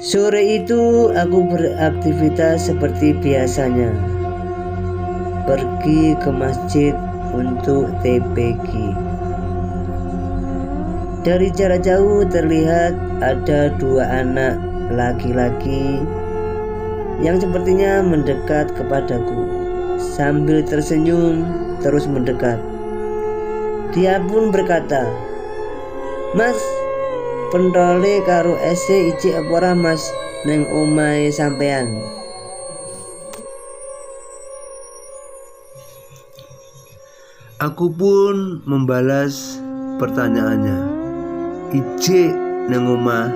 Sore itu aku beraktivitas seperti biasanya, pergi ke masjid untuk TPQ. Dari jarak jauh terlihat ada dua anak laki-laki yang sepertinya mendekat kepadaku. Sambil tersenyum terus mendekat, dia pun berkata, "Mas, pentole karo ese ijik apa ora Mas neng omahe sampean?" Aku pun membalas pertanyaannya, "Ijik neng omah,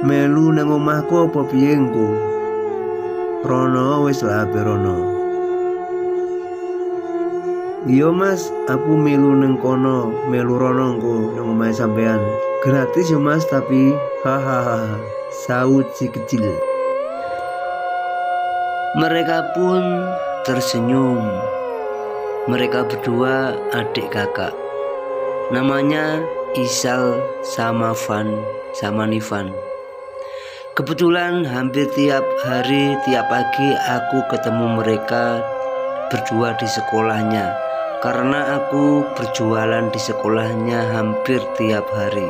melu neng omahku apa piye engko? Rono wis lah ape rono." "Iya Mas, aku melu neng kono, melu rono engko neng omahe sampean. Gratis ya Mas tapi hahaha," saut si kecil. Mereka pun tersenyum. Mereka berdua adik kakak, namanya Isal sama Nifan. Kebetulan hampir tiap hari, tiap pagi aku ketemu mereka berdua di sekolahnya, karena aku berjualan di sekolahnya hampir tiap hari.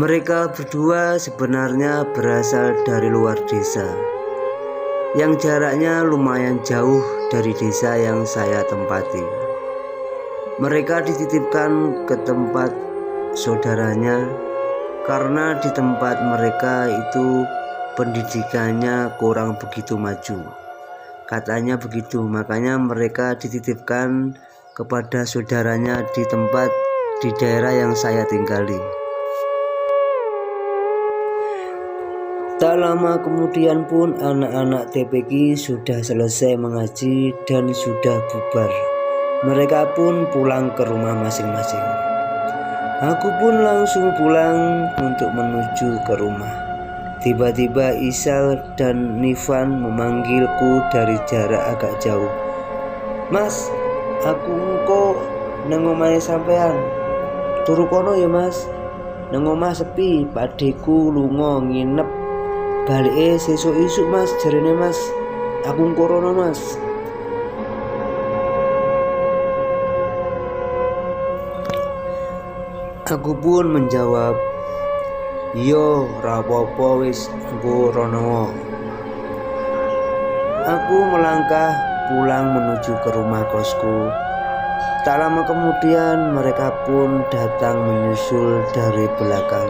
Mereka berdua sebenarnya berasal dari luar desa, yang jaraknya lumayan jauh dari desa yang saya tempati. Mereka dititipkan ke tempat saudaranya karena di tempat mereka itu pendidikannya kurang begitu maju. Katanya begitu, makanya mereka dititipkan kepada saudaranya di daerah yang saya tinggali. Tak lama kemudian pun anak-anak TPQ sudah selesai mengaji dan sudah bubar. Mereka pun pulang ke rumah masing-masing. Aku pun langsung pulang untuk menuju ke rumah. Tiba-tiba Isal dan Nifan memanggilku dari jarak agak jauh. "Mas, aku kok nang omahe sampean. Turu kono ya Mas. Nang omah sepi, pakdeku lunga nginep. Balike sesuk isuk Mas, jarene Mas. Aku ngkorono Mas." Aku pun menjawab, "Yo, ora apa-apa wis engko rono." Aku melangkah pulang menuju ke rumah kosku. Tak lama kemudian mereka pun datang menyusul dari belakang.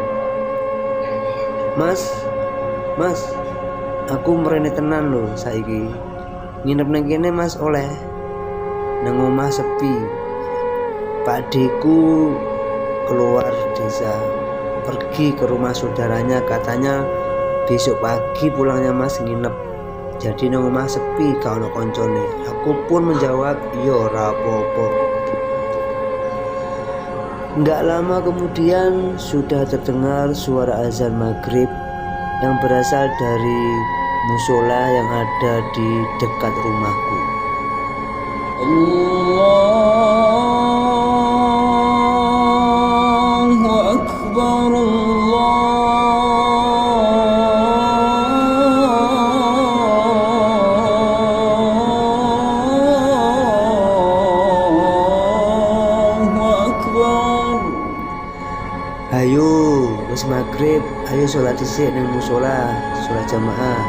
Mas, aku merene tenan lho saiki. Nginep nang kene Mas oleh. Nang omah sepi. Pakdeku keluar desa, pergi ke rumah saudaranya, katanya besok pagi pulangnya Mas nginep. Jadi nang omah sepi gak ono koncone. Aku pun menjawab, "Iya ora apa-apa." Enggak lama kemudian sudah terdengar suara azan maghrib yang berasal dari musola yang ada di dekat rumahku. Allahu Akbar, Allahu Akbar. "Ayo, wis maghrib, ayo sholat isya nang musola, sholat jamaah."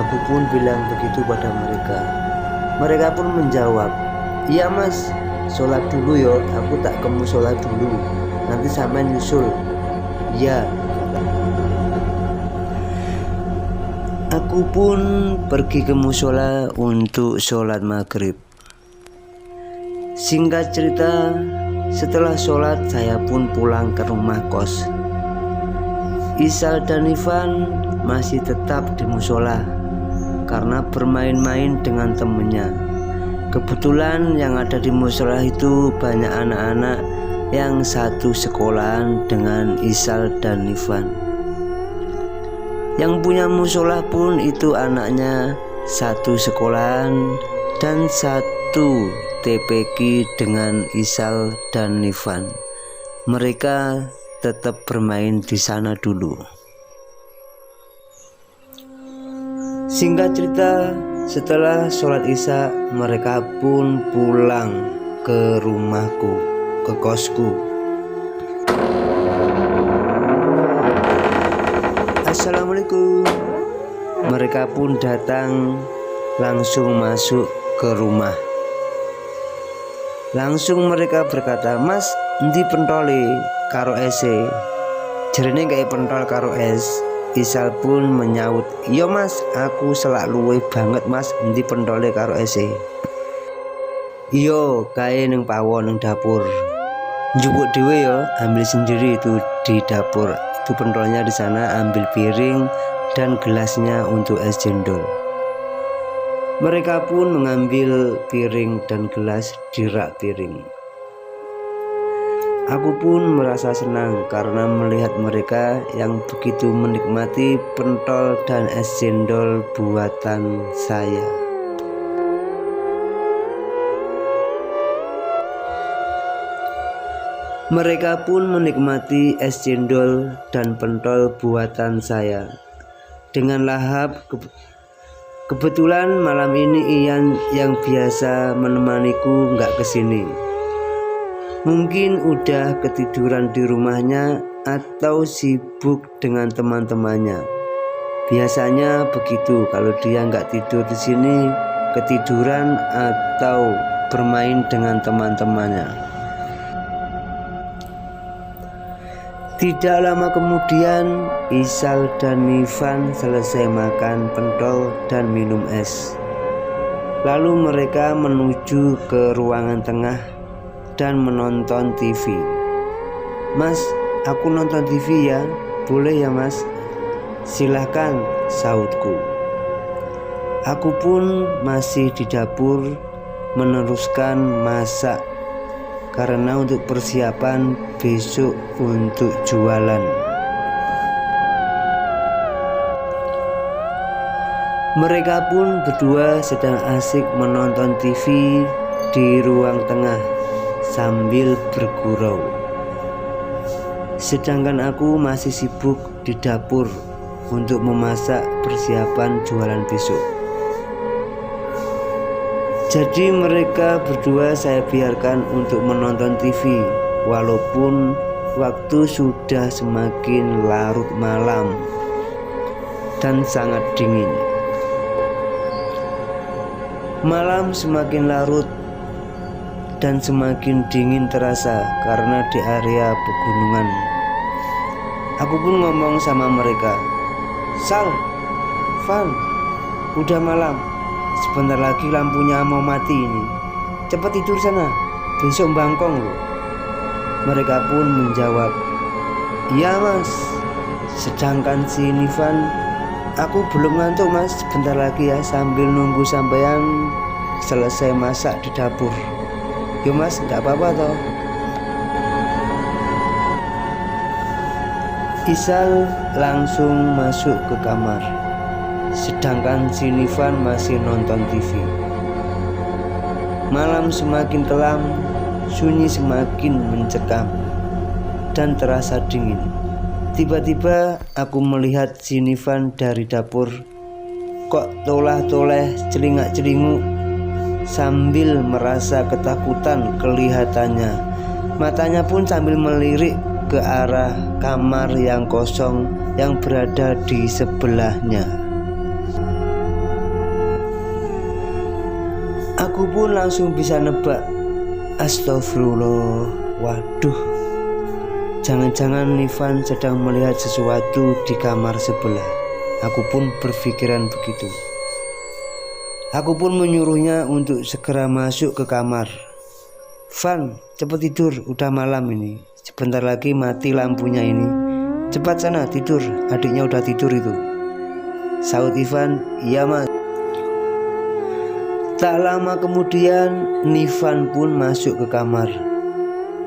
Aku pun bilang begitu pada mereka. Mereka pun menjawab, "Iya Mas, sholat dulu yo, aku tak ke musola dulu, nanti sampean nyusul." "Iya." Aku pun pergi ke musola untuk sholat maghrib. Singkat cerita, setelah sholat saya pun pulang ke rumah kos. Isal dan Nifan masih tetap di musola karena bermain-main dengan temennya. Kebetulan yang ada di musola itu banyak anak-anak yang satu sekolahan dengan Isal dan Nifan. Yang punya musola pun itu anaknya satu sekolahan dan satu TPQ dengan Isal dan Nifan. Mereka tetap bermain di sana dulu. Singkat cerita, setelah sholat isya mereka pun pulang ke rumahku, ke kosku. Assalamualaikum. Mereka pun datang langsung masuk ke rumah. Langsung mereka berkata, "Mas, endi pentole karo ese?" Jarene kayak pentol karo es. Isal pun menyaut, "Yo mas, aku selak luwe banget mas, endi pentole karo ese?" "Iyo, kae ning pawon ning dapur. Njupuk dhewe yo, ambil sendiri itu di dapur. Itu pentolnya di sana, ambil piring dan gelasnya untuk es cendol." Mereka pun mengambil piring dan gelas di rak piring. Aku pun merasa senang karena melihat mereka yang begitu menikmati pentol dan es cendol buatan saya. Mereka pun menikmati es cendol dan pentol buatan saya dengan lahap. Kebetulan malam ini Ian yang biasa menemaniku nggak kesini. Mungkin udah ketiduran di rumahnya atau sibuk dengan teman-temannya. Biasanya begitu, kalau dia nggak tidur di sini, ketiduran atau bermain dengan teman-temannya. Tidak lama kemudian, Isal dan Nifan selesai makan pentol dan minum es. Lalu mereka menuju ke ruangan tengah dan menonton TV. "Mas, aku nonton TV ya." "Boleh ya mas." "Silahkan," sautku. Aku pun masih di dapur meneruskan masak karena untuk persiapan besok untuk jualan. Mereka pun berdua sedang asik menonton TV di ruang tengah sambil bergurau. Sedangkan aku masih sibuk di dapur untuk memasak persiapan jualan besok. Jadi mereka berdua saya biarkan untuk menonton TV walaupun waktu sudah semakin larut malam dan sangat dingin. Malam semakin larut dan semakin dingin terasa karena di area pegunungan. Aku pun ngomong sama mereka, "Sal, Van, udah malam. Sebentar lagi lampunya mau mati ini. Cepat tidur sana, besok bangkong loh." Mereka pun menjawab, "Iya mas." Sedangkan si Nifan, "Aku belum ngantuk mas, sebentar lagi ya, sambil nunggu sampean selesai masak di dapur." "Yo mas, gak apa-apa toh." Isal langsung masuk ke kamar, sedangkan si Nifan masih nonton TV. Malam semakin kelam, sunyi semakin mencekam, dan terasa dingin. Tiba-tiba aku melihat si Nifan dari dapur, kok tolah-toleh celingak-celinguk sambil merasa ketakutan kelihatannya. Matanya pun sambil melirik ke arah kamar yang kosong yang berada di sebelahnya. Aku pun langsung bisa nebak, astagfirullah, waduh, jangan-jangan Nifan sedang melihat sesuatu di kamar sebelah. Aku pun berpikiran begitu. Aku pun menyuruhnya untuk segera masuk ke kamar. "Van, cepat tidur, udah malam ini. Sebentar lagi mati lampunya ini. Cepat sana tidur, adiknya udah tidur itu." Saut Ivan, "Iya mas." Tak lama kemudian Nifan pun masuk ke kamar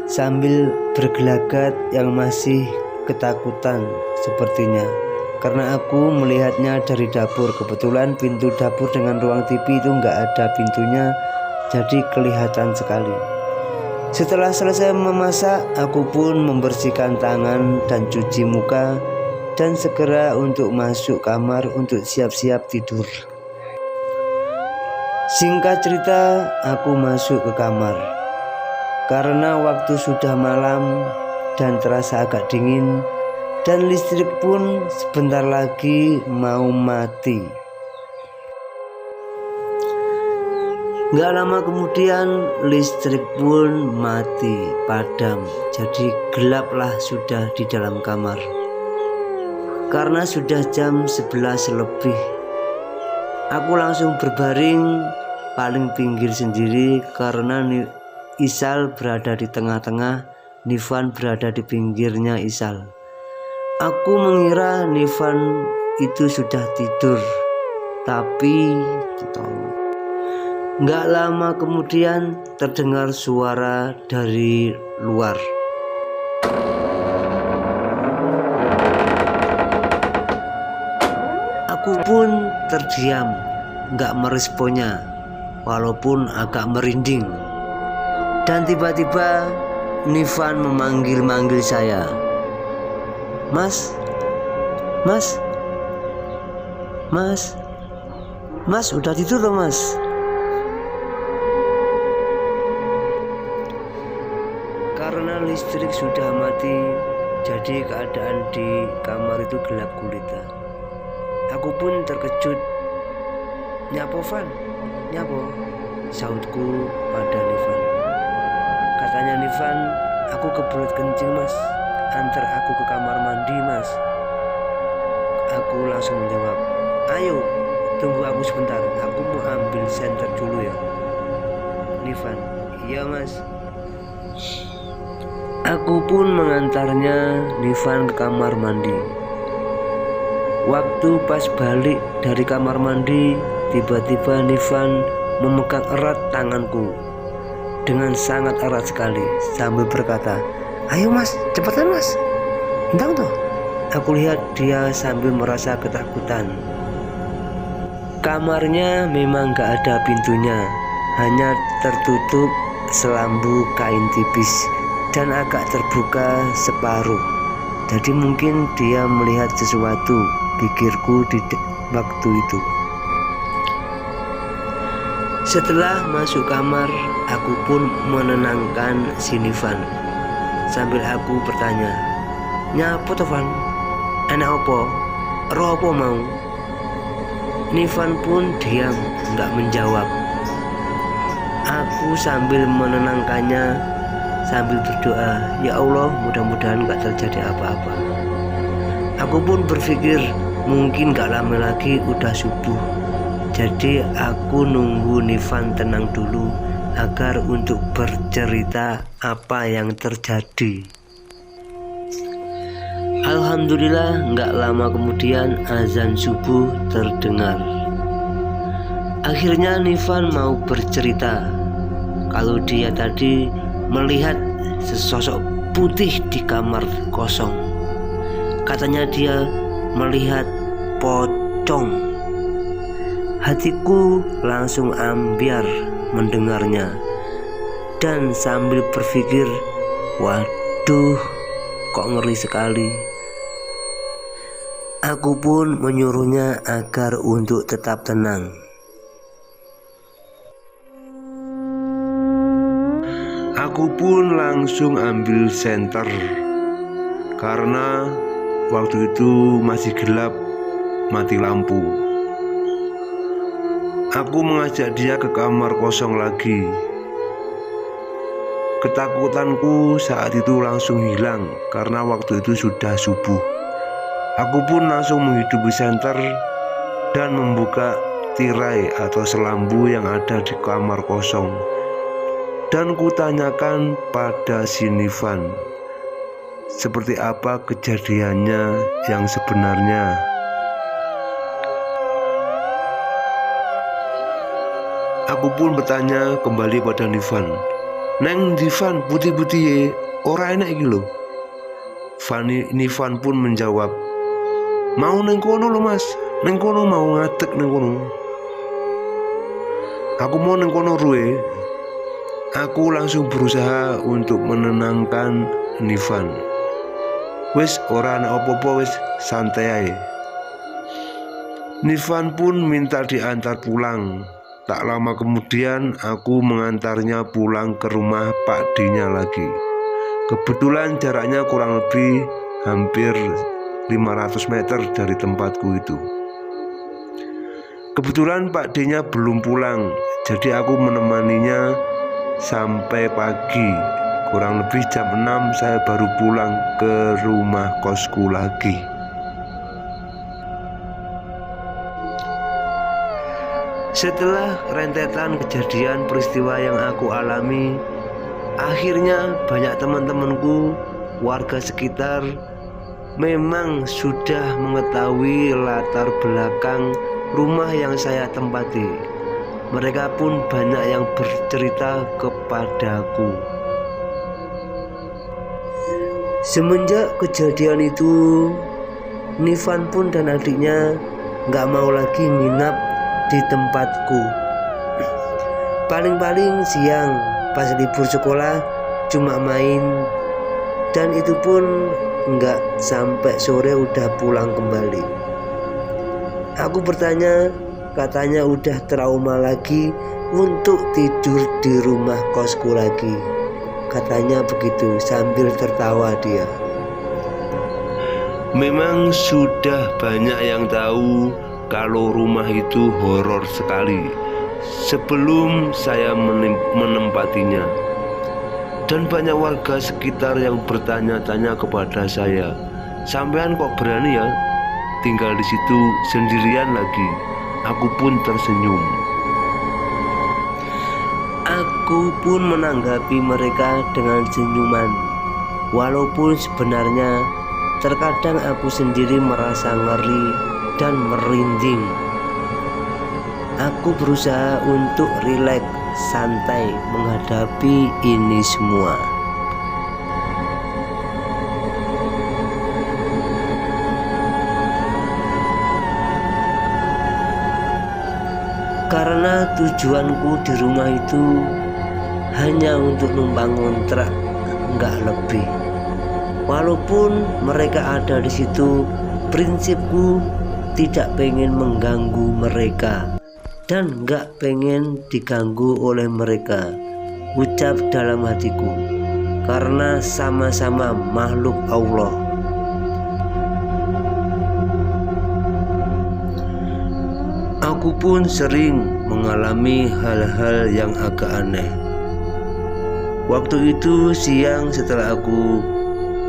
sambil bergelagat yang masih ketakutan sepertinya, karena aku melihatnya dari dapur. Kebetulan pintu dapur dengan ruang TV itu nggak ada pintunya, jadi kelihatan sekali. Setelah selesai memasak, aku pun membersihkan tangan dan cuci muka dan segera untuk masuk kamar untuk siap-siap tidur. Singkat cerita, aku masuk ke kamar. Karena waktu sudah malam dan terasa agak dingin, dan listrik pun sebentar lagi mau mati. Gak lama kemudian listrik pun mati, padam. Jadi gelaplah sudah di dalam kamar. Karena sudah jam 11 lebih, aku langsung berbaring paling pinggir sendiri karena Isal berada di tengah-tengah, Nivan berada di pinggirnya Isal. Aku mengira Nivan itu sudah tidur, tapi gak lama kemudian terdengar suara dari luar. Aku pun terdiam, gak meresponnya, walaupun agak merinding. Dan tiba-tiba Nivan memanggil-manggil saya. Mas, mas, mas, mas, udah tidur loh mas. Karena listrik sudah mati, jadi keadaan di kamar itu gelap gulita. Aku pun terkejut. Nyapo Van, nyapo, sautku pada Nivan. Katanya Nivan, aku kebelet kencing mas, antar aku ke kamar mandi mas. Aku langsung menjawab, ayo tunggu aku sebentar, aku mau ambil senter dulu ya. Nivan, iya mas. Aku pun mengantarnya Nivan ke kamar mandi. Waktu pas balik dari kamar mandi, tiba-tiba Nivan memegang erat tanganku dengan sangat erat sekali sambil berkata, ayo mas, cepetan mas, entang toh. Aku lihat dia sambil merasa ketakutan. Kamarnya memang gak ada pintunya, hanya tertutup selambu kain tipis dan agak terbuka separuh. Jadi mungkin dia melihat sesuatu, pikirku di waktu itu. Setelah masuk kamar, aku pun menenangkan si Nivan. Sambil aku bertanya, "Nyapa toh Van? Enak apa? Roh apa mau?" Nivan pun diam, nggak menjawab. Aku sambil menenangkannya, sambil berdoa, "Ya Allah, mudah-mudahan nggak terjadi apa-apa." Aku pun berpikir mungkin gak lama lagi udah subuh. Jadi aku nunggu Nivan tenang dulu agar untuk bercerita apa yang terjadi. Alhamdulillah gak lama kemudian azan subuh terdengar. Akhirnya Nivan mau bercerita kalau dia tadi melihat sesosok putih di kamar kosong. Katanya dia melihat pocong. Hatiku langsung ambiar mendengarnya dan sambil berpikir, waduh, kok ngeri sekali. Aku pun menyuruhnya agar untuk tetap tenang. Aku pun langsung ambil senter karena waktu itu masih gelap, mati lampu. Aku mengajak dia ke kamar kosong lagi. Ketakutanku saat itu langsung hilang karena waktu itu sudah subuh. Aku pun langsung menghidupi senter dan membuka tirai atau selambu yang ada di kamar kosong. Dan kutanyakan pada si Nivan, seperti apa kejadiannya yang sebenarnya. Aku pun bertanya kembali pada Nivan, "Neng Nivan, putih-putih ora enak iki lho." Nivan pun menjawab, "Mau neng kono lho mas, neng kono mau ngadeg neng kono. Aku mau neng kono ruwe." Aku langsung berusaha untuk menenangkan Nifan. Wis ora ana apa-apa, wis santai ae. Nifan pun minta diantar pulang. Tak lama kemudian aku mengantarnya pulang ke rumah Pak D-nya lagi. Kebetulan jaraknya kurang lebih hampir 500 meter dari tempatku itu. Kebetulan Pak D-nya belum pulang, jadi aku menemaninya sampai pagi. Kurang lebih jam 6 saya baru pulang ke rumah kosku lagi. Setelah rentetan kejadian peristiwa yang aku alami, akhirnya banyak teman-temanku, warga sekitar memang sudah mengetahui latar belakang rumah yang saya tempati. Mereka pun banyak yang bercerita kepadaku. Semenjak kejadian itu, Nifan pun dan adiknya gak mau lagi nginap di tempatku. Paling-paling siang pas libur sekolah cuma main, dan itu pun nggak sampai sore udah pulang kembali. Aku bertanya, katanya udah trauma lagi untuk tidur di rumah kosku lagi. Katanya begitu sambil tertawa dia. Memang sudah banyak yang tahu kalau rumah itu horor sekali sebelum saya menempatinya. Dan banyak warga sekitar yang bertanya-tanya kepada saya, "Sampean kok berani ya tinggal di situ sendirian lagi?" Aku pun tersenyum. Aku pun menanggapi mereka dengan senyuman. Walaupun sebenarnya terkadang aku sendiri merasa ngeri dan merinding. Aku berusaha untuk rileks, santai menghadapi ini semua. Karena tujuanku di rumah itu hanya untuk numpang ngontrak, nggak lebih. Walaupun mereka ada di situ, prinsipku tidak pengen mengganggu mereka dan nggak pengen diganggu oleh mereka, ucap dalam hatiku, karena sama-sama makhluk Allah. Aku pun sering mengalami hal-hal yang agak aneh. Waktu itu siang setelah aku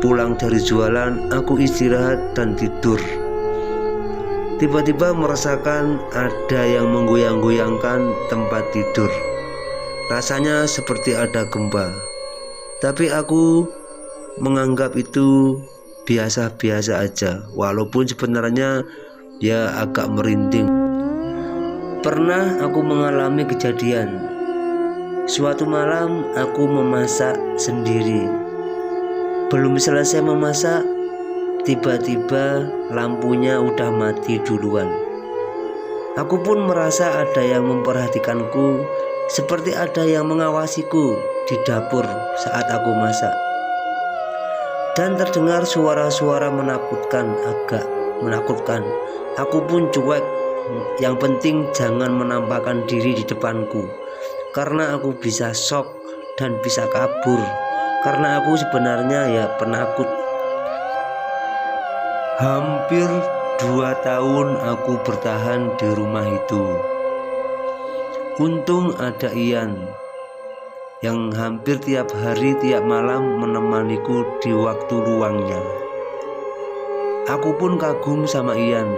pulang dari jualan, aku istirahat dan tidur. Tiba-tiba merasakan ada yang menggoyang-goyangkan tempat tidur. Rasanya seperti ada gempa. Tapi aku menganggap itu biasa-biasa aja, walaupun sebenarnya ya agak merinding. Pernah aku mengalami kejadian. Suatu malam aku memasak sendiri. Belum selesai memasak, tiba-tiba lampunya udah mati duluan. Aku pun merasa ada yang memperhatikanku, seperti ada yang mengawasiku di dapur saat aku masak. Dan terdengar suara-suara menakutkan, agak menakutkan. Aku pun cuek. Yang penting jangan menampakkan diri di depanku, karena aku bisa shock dan bisa kabur, karena aku sebenarnya ya penakut. Hampir 2 tahun aku bertahan di rumah itu. Untung ada Ian yang hampir tiap hari tiap malam menemaniku di waktu luangnya. Aku pun kagum sama Ian.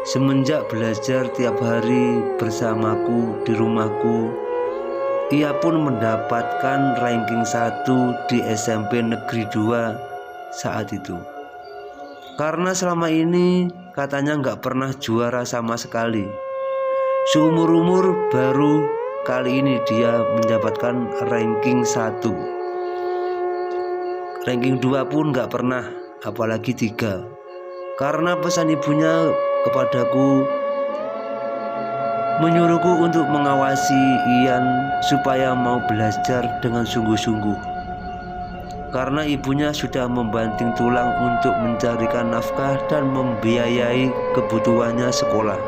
Semenjak belajar tiap hari bersamaku di rumahku, ia pun mendapatkan ranking 1 di SMP Negeri 2 saat itu. Karena selama ini katanya nggak pernah juara sama sekali. Seumur-umur baru kali ini dia mendapatkan ranking 1. Ranking 2 pun nggak pernah, apalagi 3. Karena pesan ibunya kepadaku, menyuruhku untuk mengawasi Ian supaya mau belajar dengan sungguh-sungguh. Karena ibunya sudah membanting tulang untuk mencarikan nafkah dan membiayai kebutuhannya sekolah.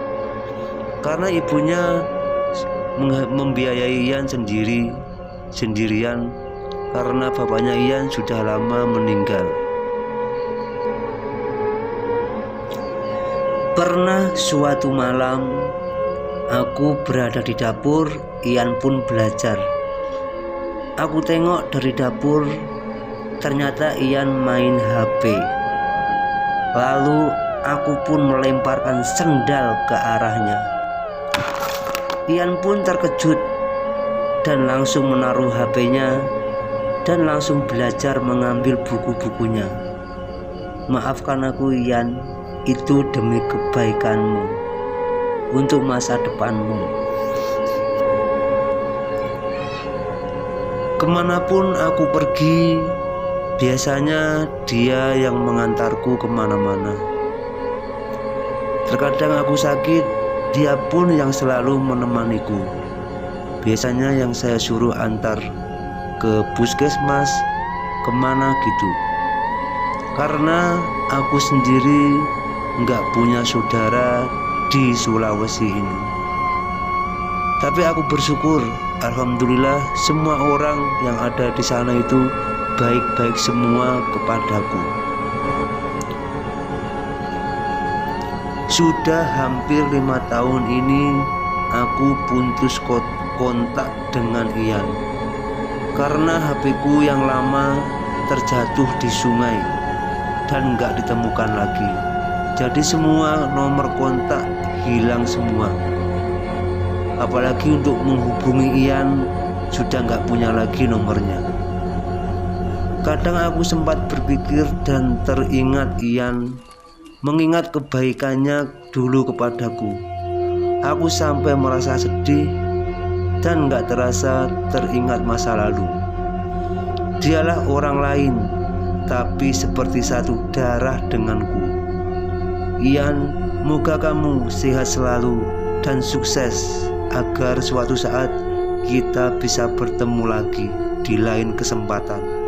Karena ibunya membiayai Ian sendirian karena bapaknya Ian sudah lama meninggal. Pernah suatu malam aku berada di dapur, Ian pun belajar. Aku tengok dari dapur, ternyata Ian main HP. Lalu aku pun melemparkan sendal ke arahnya. Ian pun terkejut dan langsung menaruh HP-nya dan langsung belajar mengambil buku-bukunya. Maafkan aku Ian, itu demi kebaikanmu, untuk masa depanmu. Kemanapun aku pergi, biasanya dia yang mengantarku kemana-mana. Terkadang aku sakit, dia pun yang selalu menemaniku. Biasanya yang saya suruh antar ke puskesmas, kemana gitu. Karena aku sendiri nggak punya saudara di Sulawesi ini. Tapi aku bersyukur, alhamdulillah semua orang yang ada di sana itu baik-baik semua kepadaku. Sudah hampir 5 tahun ini aku putus kontak dengan Ian karena HP-ku yang lama terjatuh di sungai dan nggak ditemukan lagi. Jadi semua nomor kontak hilang semua. Apalagi untuk menghubungi Ian sudah nggak punya lagi nomornya. Kadang aku sempat berpikir dan teringat Ian, mengingat kebaikannya dulu kepadaku. Aku sampai merasa sedih dan gak terasa teringat masa lalu. Dialah orang lain, tapi seperti satu darah denganku. Ian, moga kamu sehat selalu dan sukses, agar suatu saat kita bisa bertemu lagi di lain kesempatan.